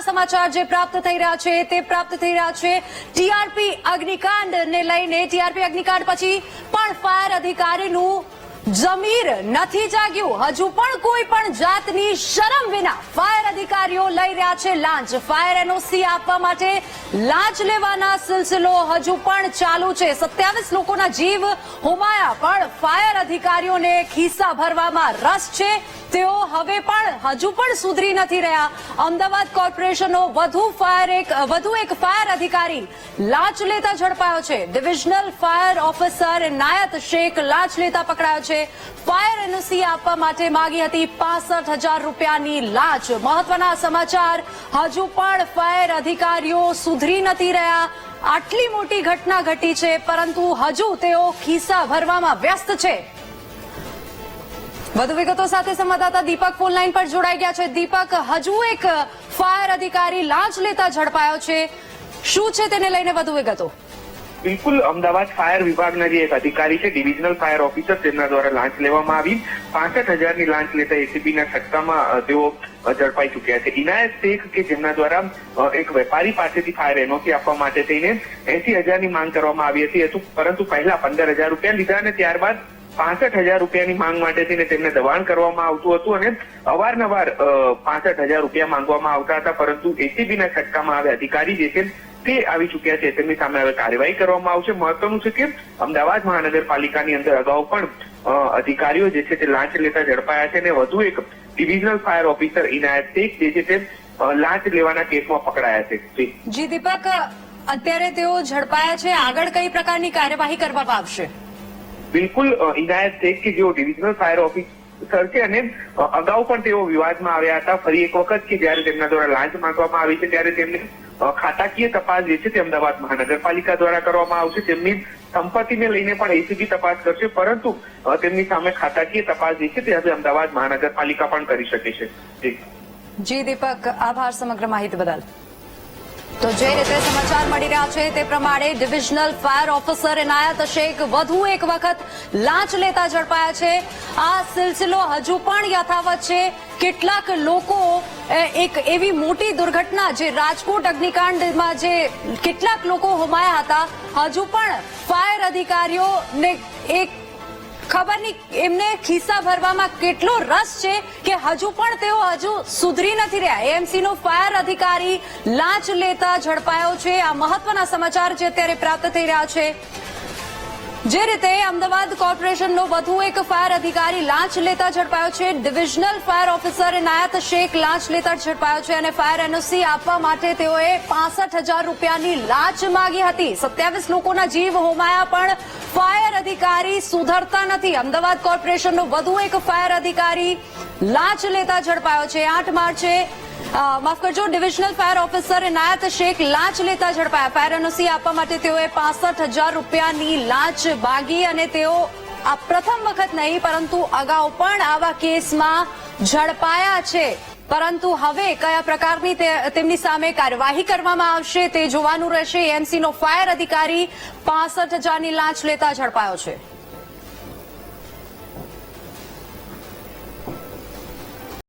સમાચાર જે પ્રાપ્ત થઈ રહ્યા છે તે પ્રાપ્ત થઈ રહ્યા છે ટીઆરપી અગ્નિકાંડને લઈને। ટીઆરપી અગ્નિકાંડ પછી પણ ફાયર અધિકારીનું જમીર નથી જાગ્યું। હજુ પણ કોઈ પણ જાતની શરમ વિના ફાયર અધિકારીઓ લઈ રહ્યા છે લાંચ। ફાયર એનઓસી આપવા માટે લાંચ લેવાના સિલસિલો હજુ પણ ચાલુ છે। 27 લોકોના જીવ હોમાયા પણ ફાયર અધિકારીઓને ખિસ્સા ભરવામાં રસ છે। તેઓ હવે પણ હજુ પણ સુધરી નથી રહ્યા। અમદાવાદ કોર્પોરેશનનો વધુ એક ફાયર અધિકારી લાંચ લેતા ઝડપાયો છે। ડિવિઝનલ ફાયર ઓફિસર નાયત શેખ લાંચ લેતા પકડાયો છે। ફાયર એનઓસી આપવા માટે માંગી હતી 65,000 રૂપિયાની લાંચ। મહત્વના સમાચાર, હજુ પણ ફાયર અધિકારીઓ સુધરી નથી રહ્યા। આટલી મોટી ઘટના ઘટી છે પરંતુ હજુ તેઓ ખિસ્સા ભરવામાં વ્યસ્ત છે। વધુ વિગતો સાથે સંવાદદાતા દીપક ફોન લાઈન પર જોડાઈ ગયા છે। દીપક, હજુ એક ફાયર અધિકારી લાંચ લેતા ઝડપાયો છે, શું છે તેને લઈને વધુ વિગતો? બિલકુલ, અમદાવાદ ફાયર વિભાગના જે એક અધિકારી છે, ડિવિઝનલ ફાયર ઓફિસર, તેમના દ્વારા લાંચ લેવામાં આવી। 65,000ની લાંચ લેતા એસીબીના છટકામાં તેઓ ઝડપાઈ ચુક્યા છે। ઇનાયત શેખ કે જેમના દ્વારા એક વેપારી પાસેથી ફાયર એનઓસી આપવા માટે થઈને 80,000ની માંગ કરવામાં આવી હતી, પરંતુ પહેલા 15,000 રૂપિયા લીધા અને ત્યારબાદ 65,000 રૂપિયાની માંગ માટે થઈને તેમને દબાણ કરવામાં આવતું હતું અને અવારનવાર 65,000 રૂપિયા માંગવામાં આવતા હતા, પરંતુ એસીબીના છટકામાં હવે અધિકારી જે છે તે આવી ચુક્યા છે। તેમની સામે હવે કાર્યવાહી કરવામાં આવશે। મહત્વનું છે કે અમદાવાદ મહાનગરપાલિકાની અંદર અગાઉ પણ અધિકારીઓ જે છે તે લાંચ લેતા ઝડપાયા છે અને વધુ એક divisional fire officer Inayat Shaikh જે છે તે લાંચ લેવાના કેસમાં પકડાયા છે। જી દીપક, અત્યારે તેઓ ઝડપાયા છે, આગળ કઈ પ્રકારની કાર્યવાહી કરવામાં આવશે? બિલકુલ, ઇનાયત શેખ કે જેઓ ડિવિઝનલ ફાયર ઓફિસર છે અને અગાઉ પણ તેઓ વિવાદમાં આવ્યા હતા। ફરી એક વખત કે જયારે તેમના દ્વારા લાંચ માંગવામાં આવી છે ત્યારે તેમને ખાતાકીય તપાસ જે છે તે અમદાવાદ મહાનગરપાલિકા દ્વારા કરવામાં આવશે। તેમની સંપત્તિને લઈને પણ એસીબી તપાસ કરશે, પરંતુ તેમની સામે ખાતાકીય તપાસ જે છે તે હવે અમદાવાદ મહાનગરપાલિકા પણ કરી શકે છે। જી દીપક, આભાર સમગ્ર માહિતી બદલ। તો જે રીતે સમાચાર મળી રહ્યા છે તે પ્રમાણે divisional fire officer Inayat Shaikh વધુ એક વખત લાંચ લેતા ઝડપાયા છે। આ સિલસિલો હજુ પણ યથાવત છે। કેટલાક લોકો એક એવી મોટી દુર્ઘટના જે રાજકોટ અગ્નિકાંડમાં જે કેટલાક લોકો હોમાયા હતા, હજુ પણ ફાયર અધિકારીઓને એક ખબર નહીં એમને ખિસ્સા ભરવામાં કેટલો રસ છે કે હજુ પણ તેઓ સુધરી નથી રહ્યા। એએમસીનો ફાયર અધિકારી લાંચ લેતા ઝડપાયો છે। આ મહત્વના સમાચાર જે અત્યારે પ્રાપ્ત થઈ રહ્યા છે। જે રીતે અમદાવાદ કોર્પોરેશનનો વધુ એક ફાયર અધિકારી લાંચ લેતા ઝડપાયો છે। ડિવિઝનલ ફાયર ઓફિસર નાયત શેખ લાંચ લેતા ઝડપાયો છે અને ફાયર એનઓસી આપવા માટે તેઓએ 65,000 રૂપિયાની લાંચ માંગી હતી। 27 લોકોના જીવ હોમાયા પણ ફાયર અધિકારી સુધરતા નથી। અમદાવાદ કોર્પોરેશનનો વધુ એક ફાયર અધિકારી લાંચ લેતા ઝડપાયો છે। 8 માર્ચે માફ કરજો, ડિવિઝનલ ફાયર ઓફિસર નાયત શેખ લાંચ લેતા ઝડપાયા। ફાયર એનઓસી આપવા માટે તેઓએ 65,000 રૂપિયાની લાંચ માંગી અને તેઓ આ પ્રથમ વખત નહીં પરંતુ અગાઉ પણ આવા કેસમાં ઝડપાયા છે, પરંતુ હવે કયા પ્રકારની તેમની સામે કાર્યવાહી કરવામાં આવશે તે જોવાનું રહેશે। એએમસીનો ફાયર અધિકારી 65,000ની લાંચ લેતા ઝડપાયો છે।